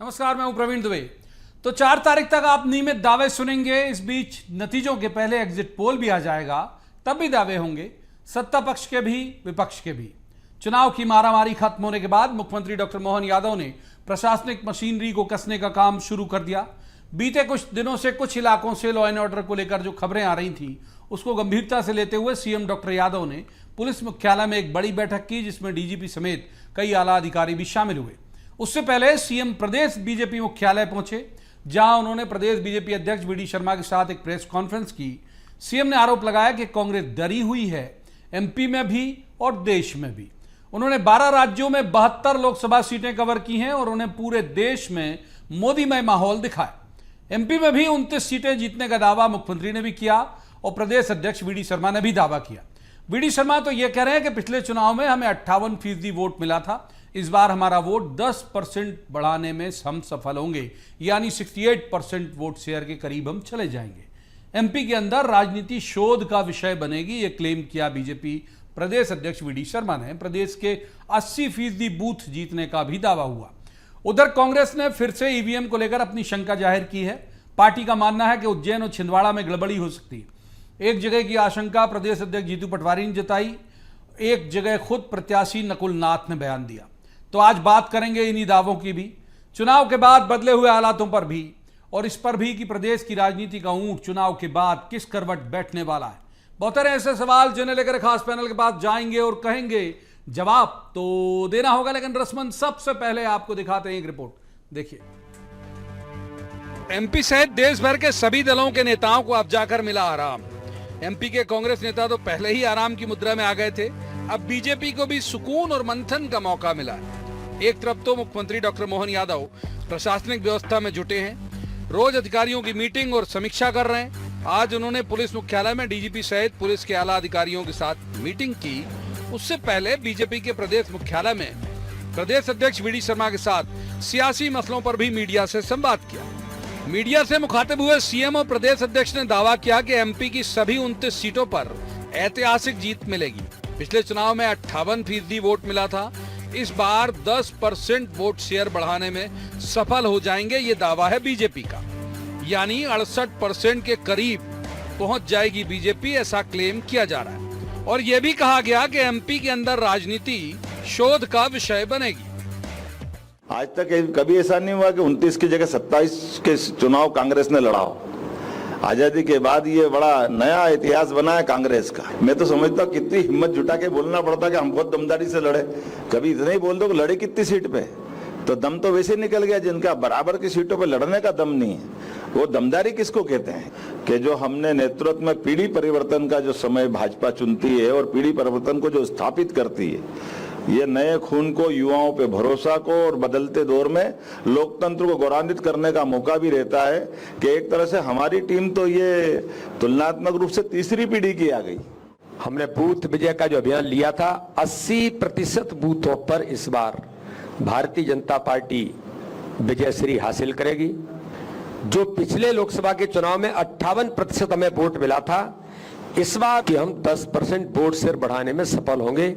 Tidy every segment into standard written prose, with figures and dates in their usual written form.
नमस्कार, मैं हूं प्रवीण दुबे। तो 4 तारीख तक आप नियमित दावे सुनेंगे। इस बीच नतीजों के पहले एग्जिट पोल भी आ जाएगा, तब भी दावे होंगे, सत्ता पक्ष के भी विपक्ष के भी। चुनाव की मारामारी खत्म होने के बाद मुख्यमंत्री डॉक्टर मोहन यादव ने प्रशासनिक मशीनरी को कसने का काम शुरू कर दिया। बीते कुछ दिनों से कुछ इलाकों से लॉ एंड ऑर्डर को लेकर जो खबरें आ रही थी, उसको गंभीरता से लेते हुए सीएम डॉक्टर यादव ने पुलिस मुख्यालय में एक बड़ी बैठक की, जिसमें डीजीपी समेत कई आला अधिकारी भी शामिल हुए। उससे पहले सीएम प्रदेश बीजेपी मुख्यालय पहुंचे, जहां उन्होंने प्रदेश बीजेपी अध्यक्ष वी डी शर्मा के साथ एक प्रेस कॉन्फ्रेंस की। सीएम ने आरोप लगाया कि कांग्रेस डरी हुई है, एमपी में भी और देश में भी। उन्होंने 12 राज्यों में 72 लोकसभा सीटें कवर की हैं और उन्हें पूरे देश में मोदीमय माहौल दिखाया। एमपी में भी 29 सीटें जीतने का दावा मुख्यमंत्री ने भी किया और प्रदेश अध्यक्ष वी डी शर्मा ने भी दावा किया। वी डी शर्मा तो यह कह रहे हैं कि पिछले चुनाव में हमें 58% वोट मिला था, इस बार हमारा वोट 10% बढ़ाने में हम सफल होंगे, यानी 68% वोट शेयर के करीब हम चले जाएंगे। एमपी के अंदर राजनीति शोध का विषय बनेगी, यह क्लेम किया बीजेपी प्रदेश अध्यक्ष वी डी शर्मा ने। प्रदेश के 80% बूथ जीतने का भी दावा हुआ। उधर कांग्रेस ने फिर से ईवीएम को लेकर अपनी शंका जाहिर की है। पार्टी का मानना है कि उज्जैन और छिंदवाड़ा में गड़बड़ी हो सकती है। एक जगह की आशंका प्रदेश अध्यक्ष जीतू पटवारी ने जताई, एक जगह खुद प्रत्याशी नकुल नाथ ने बयान दिया। तो आज बात करेंगे इन्हीं दावों की भी, चुनाव के बाद बदले हुए हालातों पर भी, और इस पर भी कि प्रदेश की राजनीति का ऊंट चुनाव के बाद किस करवट बैठने वाला है। बहुत सारे ऐसे सवाल जिन्हें लेकर खास पैनल के पास जाएंगे और कहेंगे जवाब तो देना होगा, लेकिन रस्मन सबसे पहले आपको दिखाते हैं एक रिपोर्ट, देखिए। एमपी सहित देश भर के सभी दलों के नेताओं को अब जाकर मिला आराम। एमपी के कांग्रेस नेता तो पहले ही आराम की मुद्रा में आ गए थे, अब बीजेपी को भी सुकून और मंथन का मौका मिला है। एक तरफ तो मुख्यमंत्री डॉक्टर मोहन यादव प्रशासनिक व्यवस्था में जुटे हैं, रोज अधिकारियों की मीटिंग और समीक्षा कर रहे हैं। आज उन्होंने पुलिस मुख्यालय में डीजीपी सहित पुलिस के आला अधिकारियों के साथ मीटिंग की। उससे पहले बीजेपी के प्रदेश मुख्यालय में प्रदेश अध्यक्ष वी डी शर्मा के साथ सियासी मसलों पर भी मीडिया से संवाद किया। मीडिया से मुखातिब हुए सीएम और प्रदेश अध्यक्ष ने दावा किया कि एमपी की सभी 29 सीटों पर ऐतिहासिक जीत मिलेगी। पिछले चुनाव में 58% वोट मिला था, इस बार 10% वोट शेयर बढ़ाने में सफल हो जाएंगे, ये दावा है बीजेपी का। यानी 68% के करीब पहुंच जाएगी बीजेपी, ऐसा क्लेम किया जा रहा है। और यह भी कहा गया कि एमपी के अंदर राजनीति शोध का विषय बनेगी। आज तक कभी ऐसा नहीं हुआ कि 29 की जगह 27 के चुनाव कांग्रेस ने लड़ा हो। आजादी के बाद ये बड़ा नया इतिहास बना है कांग्रेस का। मैं तो समझता हूँ कितनी हिम्मत जुटा के बोलना पड़ता कि हम बहुत दमदारी से लड़े। कभी इतना ही बोल दो कि लड़े कितनी सीट पे, तो दम तो वैसे निकल गया। जिनका बराबर की सीटों पे लड़ने का दम नहीं है, वो दमदारी किसको कहते हैं? कि जो हमने नेतृत्व में पीढ़ी परिवर्तन का जो समय भाजपा चुनती है और पीढ़ी परिवर्तन को जो स्थापित करती है, ये नए खून को, युवाओं पे भरोसा को और बदलते दौर में लोकतंत्र को गौरवान्वित करने का मौका भी रहता है। कि एक तरह से हमारी टीम तो ये तुलनात्मक रूप से तीसरी पीढ़ी की आ गई। हमने बूथ विजय का जो अभियान लिया था, 80% बूथों पर इस बार भारतीय जनता पार्टी विजयश्री हासिल करेगी। जो पिछले लोकसभा के चुनाव में 58% हमें वोट मिला था, इस बार कि हम 10% वोट शेयर बढ़ाने में सफल होंगे।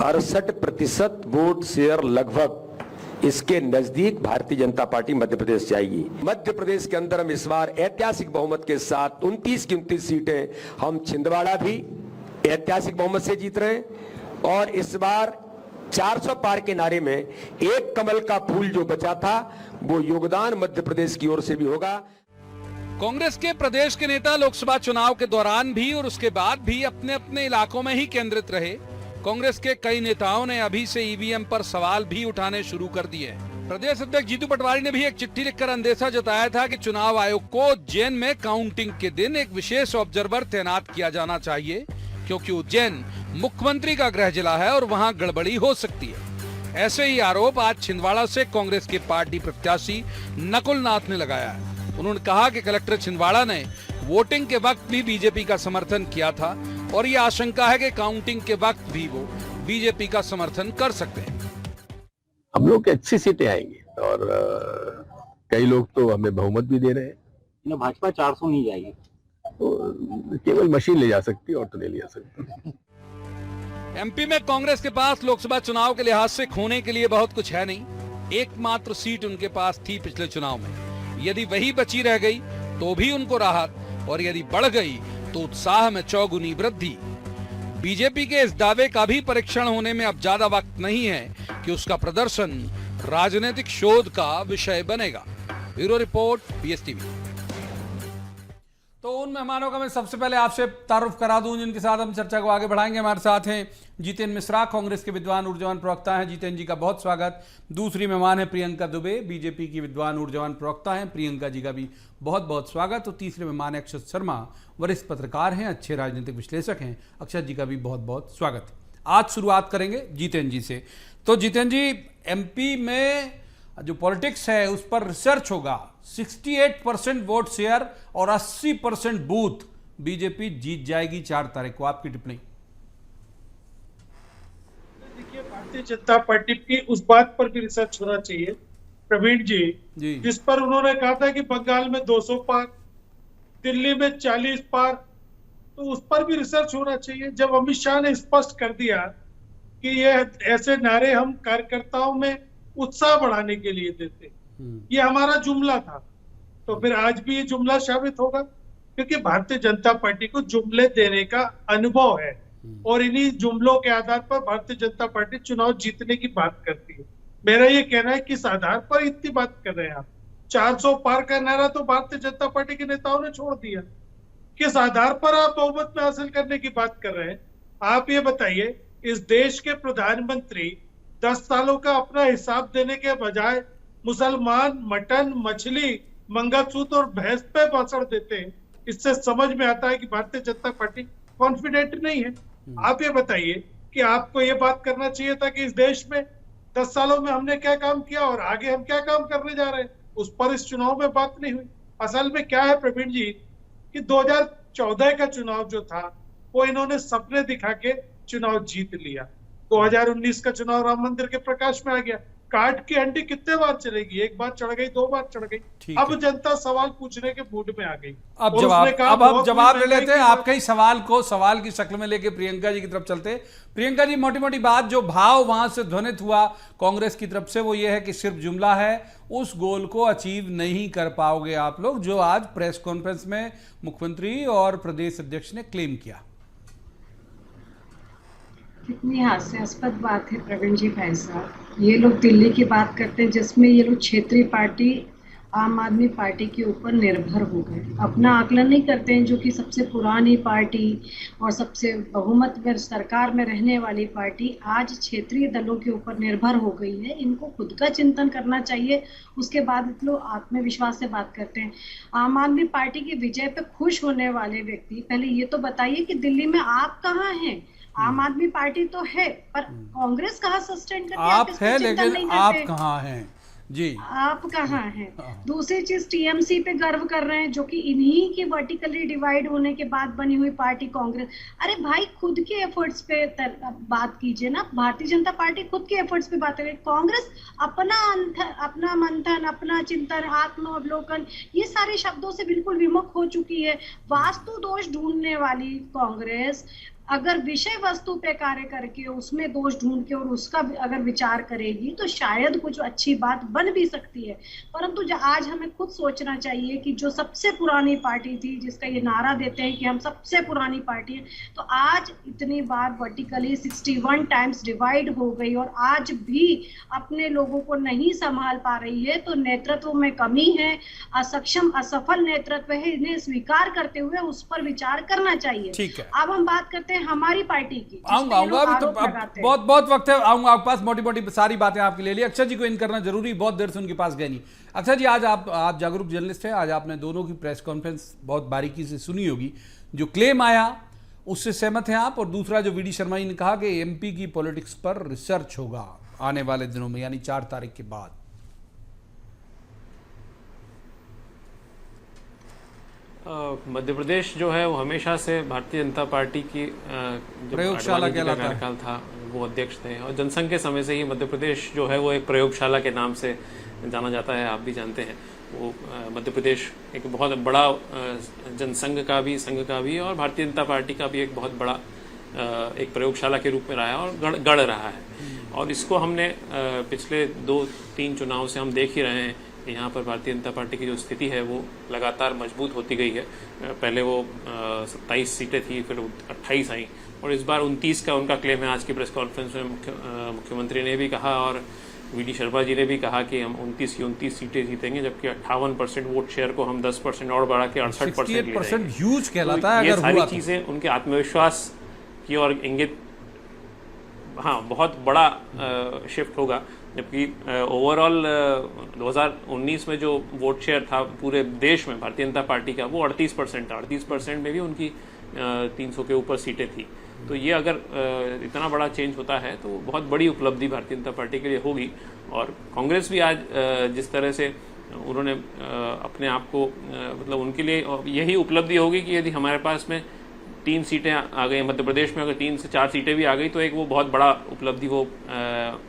68% वोट शेयर लगभग इसके नजदीक भारतीय जनता पार्टी मध्य प्रदेश जाएगी। मध्य प्रदेश के अंदर हम इस बार ऐतिहासिक बहुमत के साथ 29 की 29 सीटें, हम छिंदवाड़ा भी ऐतिहासिक बहुमत से जीत रहे हैं। और इस बार 400 पार के नारे में एक कमल का फूल जो बचा था, वो योगदान मध्य प्रदेश की ओर से भी होगा। कांग्रेस के प्रदेश के नेता लोकसभा चुनाव के दौरान भी और उसके बाद भी अपने अपने इलाकों में ही केंद्रित रहे। कांग्रेस के कई नेताओं ने अभी से ईवीएम पर सवाल भी उठाने शुरू कर दिए। प्रदेश अध्यक्ष जीतू पटवारी ने भी एक चिट्ठी लिखकर अंदेशा जताया था कि चुनाव आयोग को उज्जैन में काउंटिंग के दिन एक विशेष ऑब्जर्वर तैनात किया जाना चाहिए, क्योंकि उज्जैन मुख्यमंत्री का गृह जिला है और वहां गड़बड़ी हो सकती है। ऐसे ही आरोप आज छिंदवाड़ा से कांग्रेस के पार्टी प्रत्याशी नकुल नाथ ने लगाया है। उन्होंने कहा कि कलेक्टर छिंदवाड़ा ने वोटिंग के वक्त भी बीजेपी का समर्थन किया था और ये आशंका है कि काउंटिंग के वक्त भी वो बीजेपी का समर्थन कर सकते हैं। हम लोग 80 सीटें आएंगी और कई लोग तो हमें बहुमत भी दे रहे हैं। भाजपा 400 नहीं जाएगी, तो केवल मशीन ले जा सकती और तो नहीं ले जा सकती। एमपी में कांग्रेस के पास लोकसभा चुनाव के लिहाज से खोने के लिए बहुत कुछ है नहीं। एकमात्र सीट उनके पास थी पिछले चुनाव में। यदि वही बची रह गई तो भी उनको राहत, और यदि बढ़ गई तो उत्साह में चौगुनी वृद्धि। बीजेपी के इस दावे का भी परीक्षण होने में अब ज्यादा वक्त नहीं है कि उसका प्रदर्शन राजनीतिक शोध का विषय बनेगा। Bureau report, BSTV. तो उन मेहमानों का मैं सबसे पहले आपसे तारुफ करा दूं जिनके साथ हम चर्चा को आगे बढ़ाएंगे। हमारे साथ हैं जितेन मिश्रा, कांग्रेस के विद्वान ऊर्जावान प्रवक्ता हैं। जितेन जी का बहुत स्वागत। दूसरी मेहमान है प्रियंका दुबे, बीजेपी की विद्वान ऊर्जावान प्रवक्ता हैं। प्रियंका जी का भी बहुत बहुत स्वागत। और तीसरे मेहमान है अक्षत शर्मा, वरिष्ठ पत्रकार हैं, अच्छे राजनीतिक विश्लेषक हैं। अक्षत जी का भी बहुत बहुत स्वागत। आज शुरुआत करेंगे जितेन जी से। तो जितेन जी, एमपी में जो पॉलिटिक्स है उस पर रिसर्च होगा। 68% वोट शेयर और 80% बूथ बीजेपी जीत जाएगी 4 तारीख को। आपकी टिप्पणी। देखिए, भारतीय जनता पार्टी की उस बात पर भी रिसर्च होना चाहिए प्रवीण जी, जिस पर उन्होंने कहा था कि बंगाल में 200 पार, दिल्ली में 40 पार, तो उस पर भी रिसर्च होना चाहिए। जब अमित शाह ने स्पष्ट कर दिया कि ये ऐसे नारे हम कार्यकर्ताओं में उत्साह बढ़ाने के लिए देते, ये हमारा जुमला था, तो फिर आज भी ये जुमला साबित होगा, क्योंकि भारतीय जनता पार्टी को जुमले देने का अनुभव है और इन्हीं जुमलों के आधार पर भारतीय जनता पार्टी चुनाव जीतने की बात करती है। मेरा ये कहना है कि इस आधार पर इतनी बात कर रहे हैं आप। 400 पार का नारा तो भारतीय जनता पार्टी के नेताओं ने छोड़ दिया। किस आधार पर आप बहुमत में हासिल करने की बात कर रहे हैं? आप ये बताइए, इस देश के प्रधानमंत्री 10 सालों का अपना हिसाब देने के बजाय मुसलमान मटन, मछली, मंगलसूत्र और भैंस पे भाषण देते हैं। इससे समझ में आता है कि भारतीय जनता पार्टी कॉन्फिडेंट नहीं है। आप ये बताइए कि आपको ये बात करना चाहिए था कि इस देश में 10 सालों में हमने क्या काम किया और आगे हम क्या काम करने जा रहे हैं, उस पर इस चुनाव में बात नहीं हुई। असल में क्या है प्रवीण जी कि 2014 का चुनाव जो था वो इन्होंने सपने दिखा के चुनाव जीत लिया। 2019 का चुनाव राम मंदिर के प्रकाश में आ गया। काट की हंडी कितने बार चलेगी? एक बार चढ़ गई, 2 बार चढ़ गई। अब जनता सवाल पूछने के मूड में आ गई। अब जवाब ले लेते हैं आपके ही सवाल को सवाल की शक्ल में लेके प्रियंका जी की तरफ चलते। प्रियंका जी, मोटी मोटी बात जो भाव वहां से ध्वनित हुआ कांग्रेस की तरफ से वो ये है कि सिर्फ जुमला है, उस गोल को अचीव नहीं कर पाओगे आप लोग, जो आज प्रेस कॉन्फ्रेंस में मुख्यमंत्री और प्रदेश अध्यक्ष ने क्लेम किया। कितनी हास्यास्पद बात है प्रवीण जी भाई साहब। ये लोग दिल्ली की बात करते हैं जिसमें ये लोग क्षेत्रीय पार्टी आम आदमी पार्टी के ऊपर निर्भर हो गए। अपना आकलन नहीं करते हैं, जो कि सबसे पुरानी पार्टी और सबसे बहुमत में सरकार में रहने वाली पार्टी आज क्षेत्रीय दलों के ऊपर निर्भर हो गई है। इनको खुद का चिंतन करना चाहिए, उसके बाद लोग आत्मविश्वास से बात करते हैं। आम आदमी पार्टी की विजय पे खुश होने वाले व्यक्ति पहले ये तो बताइए कि दिल्ली में आप कहाँ हैं? आम आदमी पार्टी तो है पर कांग्रेस कहाँ सस्टेन करती है? आप है लेकिन आप कहाँ हैं? जी, आप कहाँ हैं? दूसरी चीज, टीएमसी पे गर्व कर रहे हैं, जो कि इन्हीं की वर्टिकली डिवाइड होने के बाद बनी हुई पार्टी कांग्रेस। अरे भाई, खुद के एफर्ट्स पे बात कीजिए ना। भारतीय जनता पार्टी खुद के एफर्ट्स पे बात करे, कांग्रेस अपना मंथन, अपना चिंतन, आत्मावलोकन, ये सारे शब्दों से बिल्कुल विमुख हो चुकी है। वास्तु दोष ढूंढने वाली कांग्रेस अगर विषय वस्तु पे कार्य करके उसमें दोष ढूंढ के और उसका अगर विचार करेगी तो शायद कुछ अच्छी बात बन भी सकती है। परंतु आज हमें खुद सोचना चाहिए कि जो सबसे पुरानी पार्टी थी, जिसका ये नारा देते हैं कि हम सबसे पुरानी पार्टी है, तो आज इतनी बार वर्टिकली 61 टाइम्स डिवाइड हो गई और आज भी अपने लोगों को नहीं संभाल पा रही है। तो नेतृत्व में कमी है, असक्षम असफल नेतृत्व है, इन्हें स्वीकार करते हुए उस पर विचार करना चाहिए। ठीक है, अब हम बात करते हैं हमारी पार्टी की। आऊंगा अभी तो बहुत वक्त है, आऊंगा आपके पास। मोटी मोटी सारी बातें आपके ले ली। अक्षय जी को इन करना जरूरी, बहुत देर से उनके पास गए नहीं। अक्षय जी, आज आप जागरूक जर्नलिस्ट हैं, आज आपने दोनों की प्रेस कॉन्फ्रेंस बहुत बारीकी से सुनी होगी। जो क्लेम आया उससे सहमत हैं आप? और दूसरा, जो वीडी शर्मा जी ने कहा कि एमपी की पॉलिटिक्स पर रिसर्च होगा आने वाले दिनों में, यानी 4 तारीख के बाद। मध्य प्रदेश जो है वो हमेशा से भारतीय जनता पार्टी की प्रयोगशाला कार्यकाल था, वो अध्यक्ष थे, और जनसंघ के समय से ही मध्य प्रदेश जो है वो एक प्रयोगशाला के नाम से जाना जाता है। आप भी जानते हैं वो मध्य प्रदेश एक बहुत बड़ा जनसंघ का भी, संघ का भी और भारतीय जनता पार्टी का भी एक बहुत बड़ा एक प्रयोगशाला के रूप में रहा है और गढ़ रहा है। और इसको हमने पिछले 2-3 चुनाव से हम देख ही रहे हैं कि यहाँ पर भारतीय जनता पार्टी की जो स्थिति है वो लगातार मजबूत होती गई है। पहले वो 27 सीटें थी, फिर 28 आई और इस बार 29 का उनका क्लेम है। आज की प्रेस कॉन्फ्रेंस में मुख्यमंत्री ने भी कहा और वी.डी. शर्मा जी ने भी कहा कि हम 29 की 29 सीटें जीतेंगे, जबकि 58% वोट शेयर को हम 10% और बढ़ा के 68% ह्यूज कहलाता है। ये सारी चीज़ें उनके आत्मविश्वास की ओर इंगित, हाँ, बहुत बड़ा शिफ्ट होगा। जबकि ओवरऑल 2019 में जो वोट शेयर था पूरे देश में भारतीय जनता पार्टी का, वो 38% था। 38% में भी उनकी 300 के ऊपर सीटें थी। तो ये अगर इतना बड़ा चेंज होता है तो बहुत बड़ी उपलब्धि भारतीय जनता पार्टी के लिए होगी। और कांग्रेस भी आज जिस तरह से उन्होंने अपने आप को, मतलब उनके लिए यही उपलब्धि होगी कि यदि हमारे पास में 3 सीटें आ गई, मध्य प्रदेश में अगर 3 से 4 सीटें भी आ गई तो एक वो बहुत बड़ा उपलब्धि वो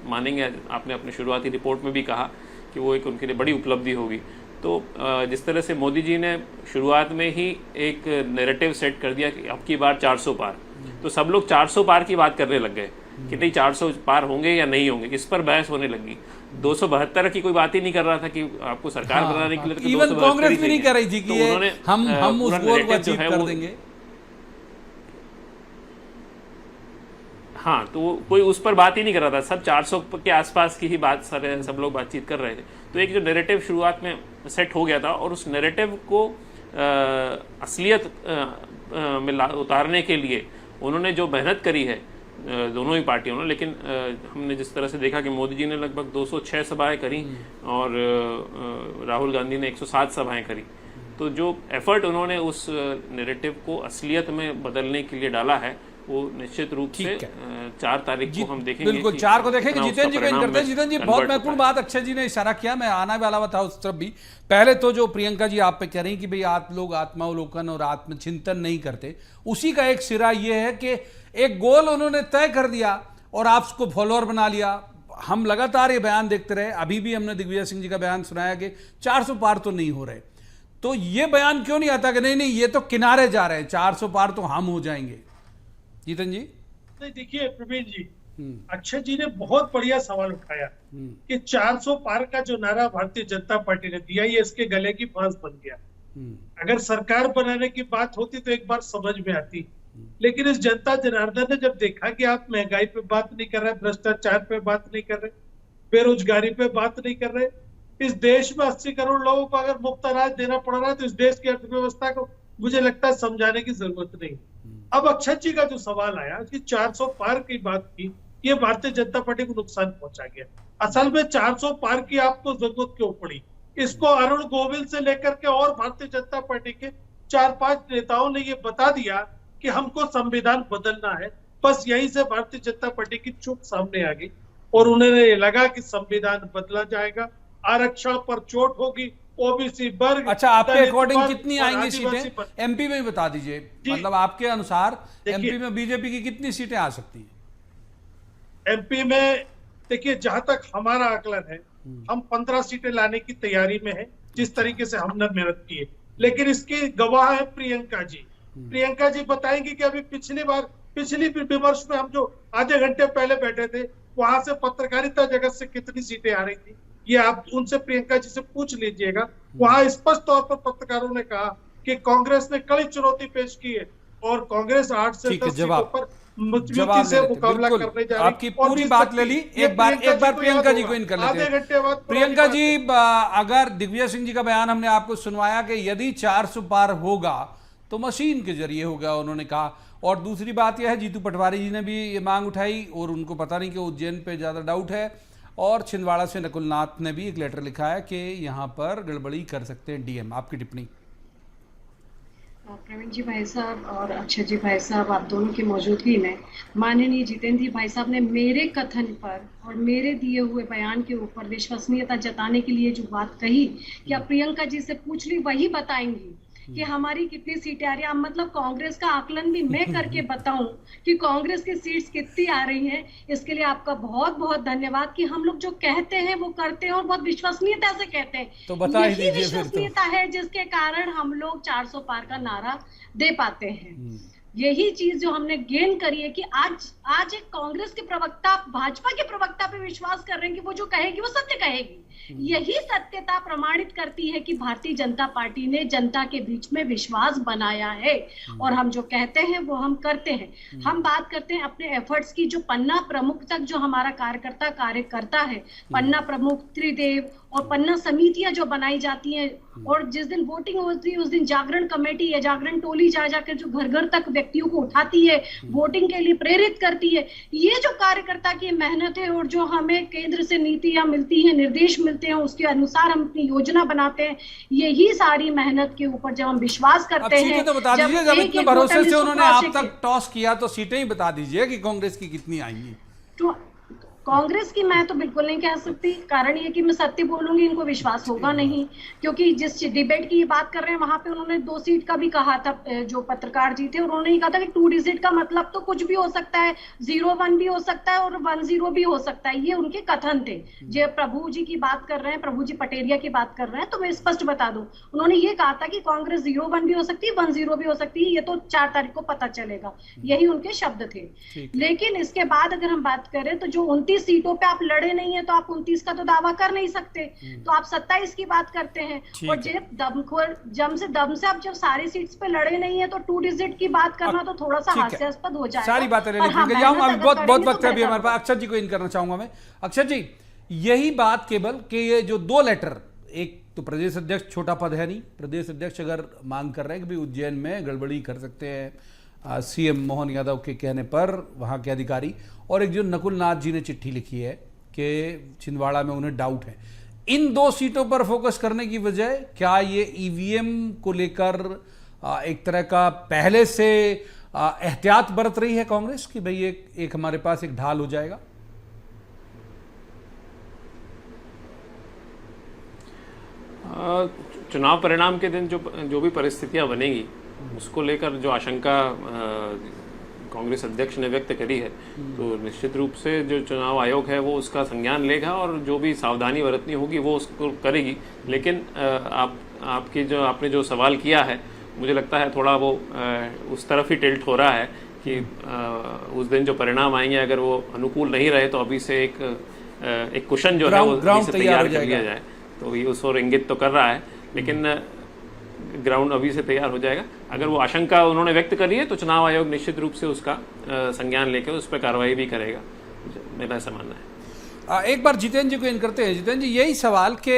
मानेंगे। आपने अपने शुरुआती रिपोर्ट में भी कहा कि वो एक उनके लिए बड़ी उपलब्धि होगी। तो जिस तरह से मोदी जी ने शुरुआत में ही एक नैरेटिव सेट कर दिया कि अब की बार 400 पार, तो सब लोग 400 पार की बात करने लग गए कि नहीं 400 पार होंगे या नहीं होंगे, इस पर बहस होने लगी। 272 की कोई बात ही नहीं कर रहा था कि आपको सरकार बनाने के लिए तो इवन कांग्रेस भी नहीं कर रही थी कि तो उन्होंने हम उस गोल को अचीव कर देंगे। हाँ, तो कोई उस पर बात ही नहीं कर रहा था, सब 400 के आसपास की ही बात सब लोग बातचीत कर रहे थे। तो एक जो नैरेटिव शुरुआत में सेट हो गया था और उस नैरेटिव को असलियत में उतारने के लिए उन्होंने जो मेहनत करी है दोनों ही पार्टियों ने, लेकिन हमने जिस तरह से देखा कि मोदी जी ने लगभग 206 सभाएं करी और राहुल गांधी ने 107 सभाएं करी, तो जो एफर्ट उन्होंने उस नैरेटिव को असलियत में बदलने के लिए डाला है वो निश्चित रूप से 4 तारीख को हम देखेंगे। बिल्कुल 4 को देखेंगे। जितेंद्र जी को करते हैं। जितेंद्र जी, बहुत महत्वपूर्ण बात अक्षय जी ने इशारा किया, मैं आना वाला था उस तरफ भी। पहले तो जो प्रियंका जी आप पे कह रही हैं कि भाई आप लोग आत्मावलोकन और आत्मचिंतन नहीं करते, उसी का एक सिरा ये है कि एक गोल उन्होंने तय कर दिया और आप उसको फॉलोअर बना लिया। हम लगातार ये बयान देखते रहे, अभी भी हमने दिग्विजय सिंह जी का बयान सुनाया कि 400 पार तो नहीं हो रहे, तो ये बयान क्यों नहीं आता कि नहीं ये तो किनारे जा रहे हैं, 400 पार तो हम हो जाएंगे। जीतन जी, नहीं देखिए प्रवीण जी, अक्षय जी ने बहुत बढ़िया सवाल उठाया कि 400 पार का जो नारा भारतीय जनता पार्टी ने दिया ये इसके गले की फांस बन गया। अगर सरकार बनाने की बात होती तो एक बार समझ में आती, लेकिन इस जनता जनार्दन ने जब देखा कि आप महंगाई पे बात नहीं कर रहे, भ्रष्टाचार पे बात नहीं कर रहे, बेरोजगारी पे बात नहीं कर रहे, इस देश में 80 करोड़ लोगों को अगर मुफ्त अनाज देना पड़ रहा है तो इस देश की अर्थव्यवस्था को मुझे लगता है समझाने की जरूरत नहीं। अब अक्षय जी का जो सवाल आया कि 400 पार की बात की, ये भारतीय जनता पार्टी को नुकसान पहुंचा गया। असल में 400 पार की आपको जरूरत क्यों पड़ी, इसको अरुण गोविल से लेकर के और भारतीय जनता पार्टी के 4-5 नेताओं ने ये बता दिया कि हमको संविधान बदलना है। बस यहीं से भारतीय जनता पार्टी की चूक सामने आ गई और उन्हें ये लगा कि संविधान बदला जाएगा, आरक्षण पर चोट होगी, ओबीसी वर्ग। अच्छा, आपके अकॉर्डिंग कितनी आएंगी सीटें? एमपी में भी बता दीजिए, मतलब आपके अनुसार एमपी में बीजेपी की कितनी सीटें आ सकती हैं? एमपी में देखिए, जहां तक हमारा आकलन है, हम 15 सीटें लाने की तैयारी में है, जिस तरीके से हमने मेहनत की है। लेकिन इसकी गवाह है प्रियंका जी। प्रियंका जी बताएंगी कि अभी पिछली विमर्श में हम जो आधे घंटे पहले बैठे थे, वहां से पत्रकारिता जगत से कितनी सीटें आ रही थी, ये आप उनसे प्रियंका जी से पूछ लीजिएगा। वहां स्पष्ट तौर पर पत्रकारों ने कहा कि कांग्रेस ने कड़ी चुनौती पेश की है और कांग्रेस 8 से 10 सीटों पर मजबूती से मुकाबला करने जा रही है। आपकी पूरी बात ले ली, एक बार प्रियंका जी को इन कर लेते हैं। आधे घंटे बाद प्रियंका जी, अगर दिग्विजय सिंह जी का बयान हमने आपको सुनवाया कि यदि 400 पार होगा तो मशीन के जरिए होगा, उन्होंने कहा। और दूसरी बात यह है, जीतू पटवारी जी ने भी ये मांग उठाई और उनको पता नहीं कि उज्जैन पे ज्यादा डाउट है, और छिंदवाड़ा से नकुल नाथ ने भी एक लेटर लिखा है कि यहाँ पर गड़बड़ी कर सकते हैं डीएम। आपकी टिप्पणी? प्रवीण जी भाई साहब और अक्षय जी भाई साहब, आप दोनों की मौजूदगी में माननीय जितेंद्र जी भाई साहब ने मेरे कथन पर और मेरे दिए हुए बयान के ऊपर विश्वसनीयता जताने के लिए जो बात कही कि आप प्रियंका जी से पूछ ली, वही बताएंगी कि हमारी कितनी सीटें आ रही है। मतलब कांग्रेस का आकलन भी मैं करके बताऊं कि कांग्रेस की सीट्स कितनी आ रही हैं, इसके लिए आपका बहुत बहुत धन्यवाद कि हम लोग जो कहते हैं वो करते हैं और बहुत विश्वसनीयता से कहते हैं। तो बता ही दीजिए, विश्वसनीयता है जिसके कारण हम लोग 400 पार का नारा दे पाते हैं। यही चीज जो हमने गेन करी है कि आज एक कांग्रेस के प्रवक्ता भाजपा के प्रवक्ता पे विश्वास कर रहे हैं कि वो जो कहेगी वो सत्य कहेगी। यही सत्यता प्रमाणित करती है कि भारतीय जनता पार्टी ने जनता के बीच में विश्वास बनाया है और हम जो कहते हैं वो हम करते हैं। हम बात करते हैं अपने एफर्ट्स की, जो पन्ना प्रमुख तक जो हमारा कार्यकर्ता कार्य करता है, पन्ना प्रमुख, त्रिदेव और पन्ना समितियां जो बनाई जाती हैं, और जिस दिन वोटिंग होती है उस दिन जागरण कमेटी या जागरण टोली जा जाकर जो घर घर तक व्यक्तियों को उठाती है, वोटिंग के लिए प्रेरित करती है। ये जो कार्यकर्ता की मेहनत है और जो हमें केंद्र से नीतियां मिलती हैं, निर्देश मिलते हैं, उसके अनुसार हम अपनी योजना बनाते हैं, यही सारी मेहनत के ऊपर जब हम विश्वास करते हैं। तो बता दीजिए, जब इतने भरोसे से उन्होंने आप तक टॉस किया तो सीटें ही बता दीजिए कि कांग्रेस की कितनी आएंगी। तो कांग्रेस की मैं तो बिल्कुल नहीं कह सकती, कारण ये कि मैं सत्य बोलूंगी इनको विश्वास होगा नहीं, क्योंकि जिस डिबेट की बात कर रहे हैं वहां पे उन्होंने 2 सीट का भी कहा था। जो पत्रकार जी थे उन्होंने ही कहा था कि 2 डिजिट का मतलब तो कुछ भी हो सकता है, 0-1 भी हो सकता है और 1-0 भी हो सकता है, ये उनके कथन थे। जो प्रभु जी की बात कर रहे हैं, प्रभु जी पटेरिया की बात कर रहे हैं, तो मैं स्पष्ट बता दूं, उन्होंने ये कहा था कि कांग्रेस 0-1 भी हो सकती है, 1-0 भी हो सकती है, ये तो 4 तारीख को पता चलेगा, यही उनके शब्द थे। लेकिन इसके बाद अगर हम बात करें तो जो 29 सीटों पे आप लड़े नहीं है तो आप 29 का तो दावा कर नहीं सकते, तो आप 27 की बात करते हैं। और दम से आप जब सारी सीट्स पे लड़े नहीं है तो 2 डिजिट की बात करना तो थोड़ा सा हास्यास्पद हो जाएगा। सारी बातें जाऊंगा, अभी बहुत वक्त है अभी हमारे पास। अक्षर जी को इन करना चाहूंगा मैं। अक्षर जी, यही बात केवल कि ये जो 2 लेटर, एक तो प्रदेश अध्यक्ष, छोटा पद है नहीं, प्रदेश अध्यक्ष अगर मांग कर रहे हैं कि भाई उज्जैन में गड़बड़ी कर सकते हैं सीएम मोहन यादव के कहने पर वहाँ के अधिकारी, और एक जो नकुल नाथ जी ने चिट्ठी लिखी है कि छिंदवाड़ा में उन्हें डाउट है, इन 2 सीटों पर फोकस करने की वजह क्या ये ईवीएम को लेकर एक तरह का पहले से एहतियात बरत रही है कांग्रेस कि भाई एक हमारे पास एक ढाल हो जाएगा? चुनाव परिणाम के दिन जो भी परिस्थितियां बनेगी उसको लेकर जो आशंका कांग्रेस अध्यक्ष ने व्यक्त करी है, तो निश्चित रूप से जो चुनाव आयोग है वो उसका संज्ञान लेगा और जो भी सावधानी बरतनी होगी वो उसको करेगी। लेकिन आपने जो सवाल किया है, मुझे लगता है थोड़ा वो उस तरफ ही टिल्ट हो रहा है कि उस दिन जो परिणाम आएंगे अगर वो अनुकूल नहीं रहे तो अभी से एक कुशन जो है वो अभी से तैयार कर लिया जाए, तो ये उस ओर इंगित तो कर रहा है, लेकिन ग्राउंड अभी से तैयार हो जाएगा। अगर वो आशंका उन्होंने व्यक्त करी है तो चुनाव आयोग निश्चित रूप से उसका संज्ञान लेकर उस पर कार्रवाई भी करेगा, मेरा ऐसा मानना है। एक बार जितेंद्र जी को इन करते हैं। जितेंद्र जी, यही सवाल कि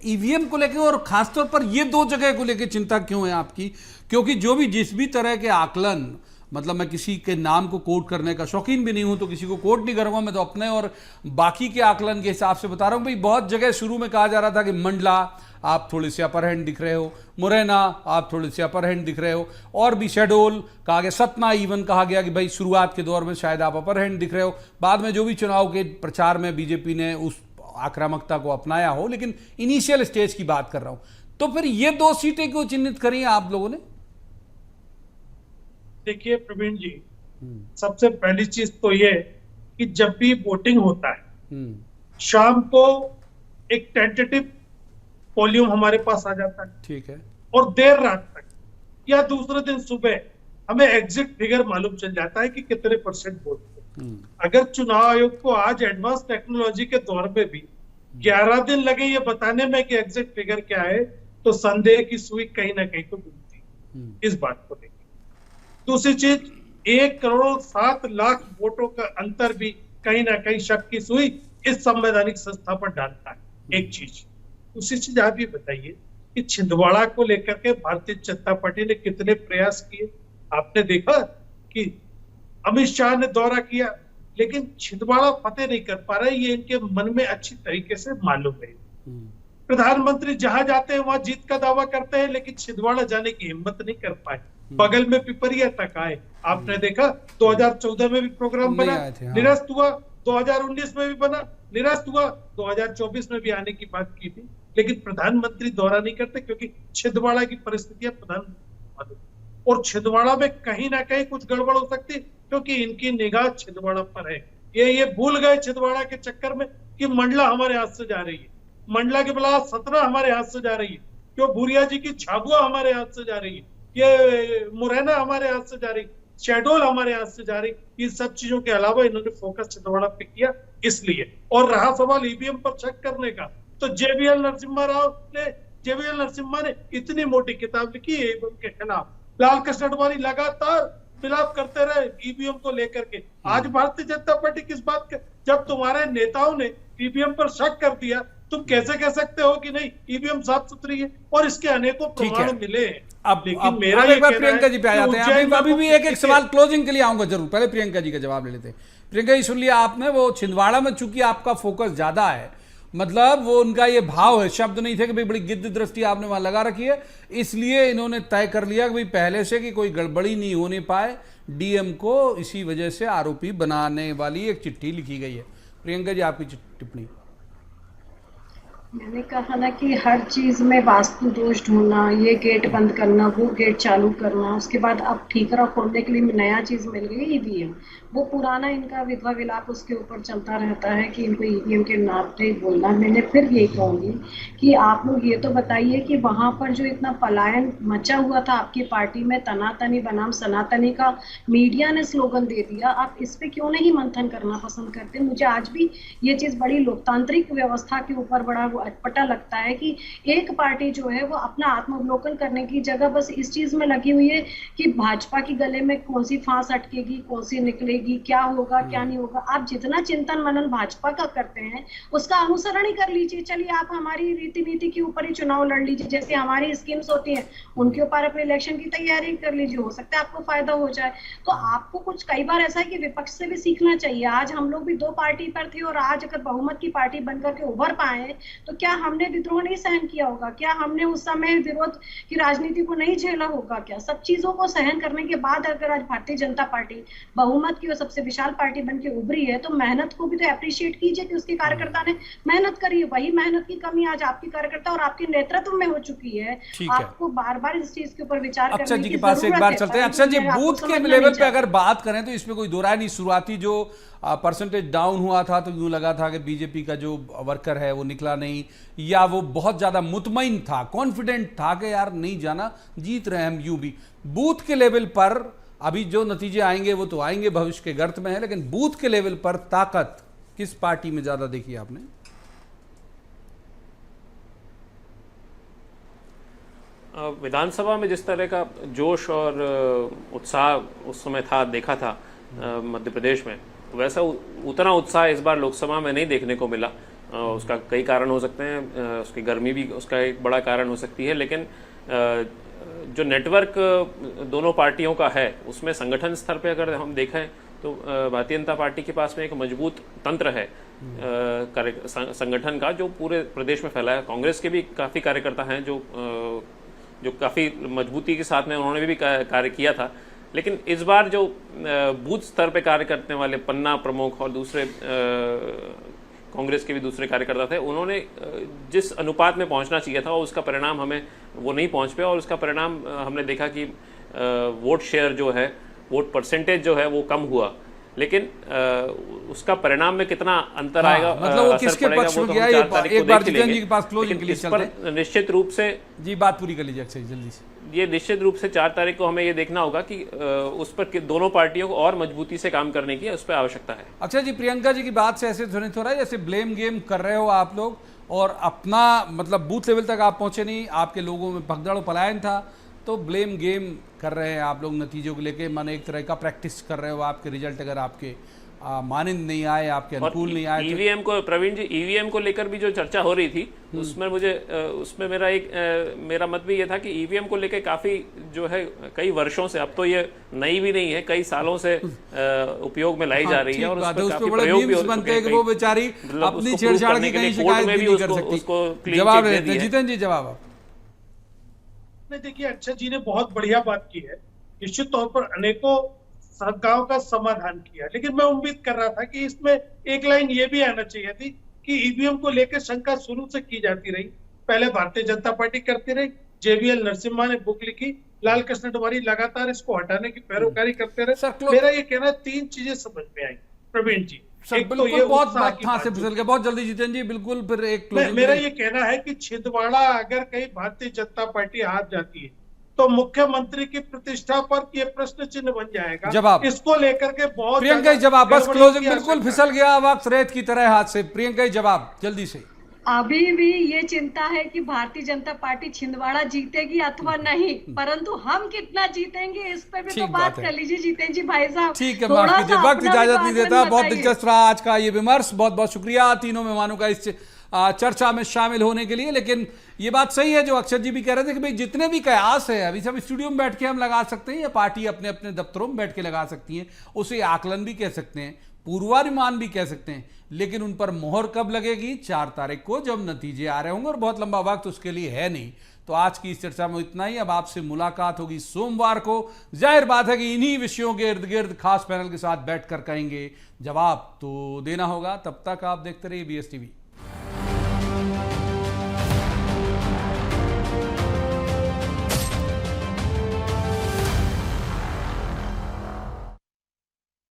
ईवीएम को लेकर और खासतौर पर ये 2 जगह को लेकर चिंता क्यों है आपकी? क्योंकि जिस भी तरह के आकलन, मतलब मैं किसी के नाम को कोट करने का शौकीन भी नहीं हूं तो किसी को कोट नहीं करूंगा, मैं तो अपने और बाकी के आकलन के हिसाब से बता रहा हूं। भाई बहुत जगह शुरू में कहा जा रहा था कि मंडला आप थोड़े से अपर हैंड दिख रहे हो, मुरैना आप थोड़े से अपर हैंड दिख रहे हो, और भी शहडोल कहा गया, सतना इवन कहा गया कि भाई शुरुआत के दौर में शायद आप अपर हैंड दिख रहे हो, बाद में जो भी चुनाव के प्रचार में बीजेपी ने उस आक्रामकता को अपनाया हो, लेकिन इनिशियल स्टेज की बात कर रहा हूं। तो फिर ये 2 सीटें क्यों चिन्हित करी आप लोगों ने? देखिए प्रवीण जी, सबसे पहली चीज तो ये कि जब भी वोटिंग होता है शाम को एक टेंटेटिव वॉल्यूम हमारे पास आ जाता है, ठीक है, और देर रात तक या दूसरे दिन सुबह हमें एग्जिट फिगर मालूम चल जाता है कि कितने % वोट थे। अगर चुनाव आयोग को आज एडवांस टेक्नोलॉजी के दौर में भी 11 दिन लगे ये बताने में कि एग्जिट फिगर क्या है, तो संदेह की सुई कहीं ना कहीं तो मिलती इस बात को लेकर। दूसरी चीज, 1,07,00,000 वोटों का अंतर भी कहीं ना कहीं शक की सुई इस संवैधानिक संस्था पर डालता है, एक चीज। दूसरी चीज आप ये बताइए कि छिंदवाड़ा को लेकर के भारतीय जनता पार्टी ने कितने प्रयास किए। आपने देखा कि अमित शाह ने दौरा किया, लेकिन छिंदवाड़ा फतेह नहीं कर पा रहे, ये इनके मन में अच्छी तरीके से मालूम है। प्रधानमंत्री जहां जाते हैं वहां जीत का दावा करते हैं, लेकिन छिंदवाड़ा जाने की हिम्मत नहीं कर पाए। बगल में पिपरिया तक आए, आपने देखा 2014 में भी प्रोग्राम बना, निरस्त हुआ, 2019 में भी बना, निरस्त हुआ, 2024 में भी आने की बात की थी, लेकिन प्रधानमंत्री दौरा नहीं करते क्योंकि छिंदवाड़ा की परिस्थितियां प्रधानमंत्री, और छिंदवाड़ा में कहीं ना कहीं कुछ गड़बड़ हो सकती क्योंकि इनकी निगाह छिंदवाड़ा पर है। ये भूल गए छिंदवाड़ा के चक्कर में कि मंडला हमारे हाथ से जा रही है, मंडला के बला सतना हमारे हाथ से जा रही है, क्यों भूरिया जी की झाबुआ हमारे हाथ से जा रही है, ये मुरैना हमारे हाथ से जा रही, शेडोल हमारे हाथ से जा रही, इन सब चीजों के अलावा इन्होंने फोकस छिंदवाड़ा पे किया इसलिए। और रहा सवाल ईवीएम पर शक करने का, तो जेवीएल नरसिम्हा ने इतनी मोटी किताब लिखी है ईवीएम के खिलाफ। लाल कृष्ण अडवाणी लगातार विलाप करते रहे ईवीएम को लेकर के। आज भारतीय जनता पार्टी किस बात के, जब तुम्हारे नेताओं ने ईवीएम पर शक कर दिया, तुम कैसे कह सकते हो कि नहीं ईवीएम साफ सुथरी है? और इसके अनेकों प्रमाण मिले हैं। लेकिन मेरा एक बार प्रियंका जी पे आ जाते हैं, अभी भी एक सवाल क्लोजिंग के लिए आऊंगा जरूर, पहले प्रियंका जी का जवाब ले लेते हैं। प्रियंका जी सुन लिया आपने, वो छिंदवाड़ा में चूंकि आपका फोकस ज्यादा है, मतलब वो उनका ये भाव है, शब्द नहीं थे कि भाई बड़ी गिद्ध दृष्टि आपने वहां लगा रखी है, इसलिए इन्होंने तय कर लिया कि भाई पहले से कि कोई गड़बड़ी नहीं होने पाए, डीएम को इसी वजह से आरोपी बनाने वाली एक चिट्ठी लिखी गई है। प्रियंका जी आपकी टिप्पणी। मैंने कहा ना कि हर चीज में वास्तु दोष ढूंढना, ये गेट बंद करना, वो गेट चालू करना, उसके बाद अब ठीकरा खोलने के लिए नया चीज मिल गई ईवीएम। वो पुराना इनका विधवा विलाप उसके ऊपर चलता रहता है कि इनको ईवीएम के नाम पे बोलना। मैंने फिर यही कहूंगी कि आप लोग ये तो बताइए कि वहां पर जो इतना पलायन मचा हुआ था आपकी पार्टी में, तनातनी बनाम सनातनी का मीडिया ने स्लोगन दे दिया, आप इस पे क्यों नहीं मंथन करना पसंद करते? मुझे आज भी ये चीज बड़ी लोकतांत्रिक व्यवस्था के ऊपर बड़ा अटपटा लगता है कि एक पार्टी जो है वो अपना आत्मावलोकन करने की जगह बस इस चीज में लगी हुई है कि भाजपा की गले में कौन सी फांस अटकेगी, कौन सी निकलेगी, क्या होगा क्या नहीं होगा। आप जितना चिंतन मनन भाजपा का करते हैं उसका अनुसरण ही कर लीजिए। चलिए आप हमारी रीति नीति के ऊपर ही चुनाव लड़ लीजिए, जैसे हमारी स्कीम्स होती हैं उनके ऊपर अपने इलेक्शन की तैयारी कर लीजिए, हो सकता है आपको फायदा हो जाए। तो आपको कुछ कई बार ऐसा है कि विपक्ष से भी सीखना चाहिए। आज हम लोग भी दो पार्टी पर थे और आज अगर बहुमत की पार्टी बनकर के उभर पाए तो क्या हमने विद्रोह नहीं सहन किया होगा? क्या हमने उस समय विरोध की राजनीति को नहीं झेला होगा? क्या सब चीजों को सहन करने के बाद अगर आज भारतीय जनता पार्टी बहुमत की और सबसे विशाल पार्टी बनके उभरी है तो मेहनत को भी तो अप्रिशिएट कीजिए कि उसके कार्यकर्ता ने मेहनत करी है। वही मेहनत की कमी आज आपके कार्यकर्ता और आपके नेतृत्व में हो चुकी है। आपको बार बार इस चीज के ऊपर विचार करने की अक्षय जी के पास एक बार चलते हैं। अक्षय जी, बूथ के लेवल पे अगर बात करें तो इसमें कोई दो राय नहीं, शुरुआती जो परसेंटेज डाउन हुआ था तो यूं लगा था कि बीजेपी का जो वर्कर है वो निकला नहीं, या वो बहुत ज्यादा मुतमईन था, कॉन्फिडेंट था कि यार नहीं जाना, जीत रहे हैं हम। यूं भी बूथ के लेवल पर अभी जो नतीजे आएंगे वो तो आएंगे, भविष्य के गर्त में है, लेकिन बूथ के लेवल पर ताकत किस पार्टी में ज्यादा देखी आपने? विधानसभा में जिस तरह का जोश और उत्साह उस समय था, देखा था मध्य प्रदेश में, वैसा उतना उत्साह इस बार लोकसभा में नहीं देखने को मिला। उसका कई कारण हो सकते हैं, उसकी गर्मी भी उसका एक बड़ा कारण हो सकती है, लेकिन जो नेटवर्क दोनों पार्टियों का है उसमें संगठन स्तर पे अगर हम देखें तो भारतीय जनता पार्टी के पास में एक मजबूत तंत्र है संगठन का, जो पूरे प्रदेश में फैला है। कांग्रेस के भी काफ़ी कार्यकर्ता हैं जो काफ़ी मजबूती के साथ में उन्होंने भी कार्य किया था, लेकिन इस बार जो बूथ स्तर पे कार्य करने वाले पन्ना प्रमुख और दूसरे कांग्रेस के भी दूसरे कार्यकर्ता थे, उन्होंने जिस अनुपात में पहुंचना चाहिए था उसका परिणाम हमें वो नहीं पहुंच पाया, और उसका परिणाम हमने देखा कि वोट शेयर जो है, वोट परसेंटेज जो है वो कम हुआ, लेकिन उसका परिणाम में कितना अंतर आएगा, मतलब वो किसके पक्ष में गया, एक बार जितेंद्र जी के पास क्लोजिंग के लिए चलते हैं। निश्चित रूप से जी बात पूरी कर लीजिए अक्षय जल्दी से। ये निश्चित रूप से 4 तारीख को हमें ये देखना होगा कि उस पर दोनों पार्टियों को और मजबूती से काम करने की उस पर आवश्यकता है। अच्छा जी, प्रियंका जी की बात से ऐसे ध्वनित हो रहा है जैसे ब्लेम गेम कर रहे हो आप लोग, और अपना मतलब बूथ लेवल तक आप पहुंचे नहीं, आपके लोगों में भगदड़ पलायन था, तो ब्लेम गेम कर रहे हैं आप लोग नतीजों को लेके, माने एक तरह का प्रैक्टिस कर रहे हो। आपके रिजल्ट अगर आपके मानंद नहीं आए, आपके अनुकूल नहीं आए, ईवीएम को, प्रवीण जी, ईवीएम को लेकर भी जो चर्चा हो रही थी उसमें मुझे उसमें मेरा मत भी ये था कि ईवीएम को लेकर काफी जो है कई वर्षों से, अब तो ये नई भी नहीं है, कई सालों से उपयोग में लाई जा रही है, और उस पर प्रयोग भी बनते हैं कि वो बेचारी अपनी छेड़छाड़ की कहीं शिकायत भी नहीं कर सकती। जवाब देते हैं जितेंद्र जी, जवाब आप। देखिए अक्षय जी ने बहुत बढ़िया बात की है, निश्चित तौर पर अनेकों शंकाओं का समाधान किया, लेकिन मैं उम्मीद कर रहा था कि इसमें एक लाइन ये भी आना चाहिए थी कि ईवीएम को लेकर शंका शुरू से की जाती रही, पहले भारतीय जनता पार्टी करती रही, जेवीएल नरसिम्हा ने बुक लिखी, लाल कृष्ण अडवाणी लगातार इसको हटाने की पैरोकारी करते रहे। मेरा ये कहना 3 चीजें समझ में आई प्रवीण जी। एक तो ये बहुत से फिसल गया, बहुत जल्दी जितेंद्र जी, बिल्कुल। फिर एक मेरा ये कहना है कि छिंदवाड़ा अगर कहीं भारतीय जनता पार्टी हार जाती है तो मुख्यमंत्री की प्रतिष्ठा पर ये प्रश्न चिन्ह बन जाएगा। जवाब इसको लेकर के बहुत प्रियंका जी जवाब, बस गड़बड़ी क्लोजिंग, की बिल्कुल आशंका फिसल गया वक्त रेत की तरह हाथ से। प्रियंका जी जवाब जल्दी से। अभी भी ये चिंता है कि भारतीय जनता पार्टी छिंदवाड़ा जीतेगी अथवा नहीं, परंतु हम कितना जीतेंगे इस पे भी तो ठीक बात बात है। कर लीजिए जीतेन जी भाई साहब। ठीक है, थोड़ा माफ कीजिए, सा वक्त अपना इजाजत भी नहीं देता। आकलन बहुत बताइए। दिलचस्प रहा आज का ये विमर्श, बहुत बहुत शुक्रिया तीनों मेहमानों का इस चर्चा में शामिल होने के लिए। लेकिन ये बात सही है जो अक्षर जी भी कह रहे थे कि भाई जितने भी कयास है अभी सब स्टूडियो में बैठ के हम लगा सकते हैं, या पार्टी अपने अपने दफ्तरों में बैठ के लगा सकती है, उसे आकलन भी कह सकते हैं, पूर्वानुमान भी कह सकते हैं, लेकिन उन पर मोहर कब लगेगी? 4 तारीख को जब नतीजे आ रहे होंगे, और बहुत लंबा वक्त उसके लिए है नहीं। तो आज की इस चर्चा में इतना ही। अब आपसे मुलाकात होगी सोमवार को। जाहिर बात है कि इन्हीं विषयों के इर्द गिर्द खास पैनल के साथ बैठकर कहेंगे, जवाब तो देना होगा। तब तक आप देखते रहिए BSTV।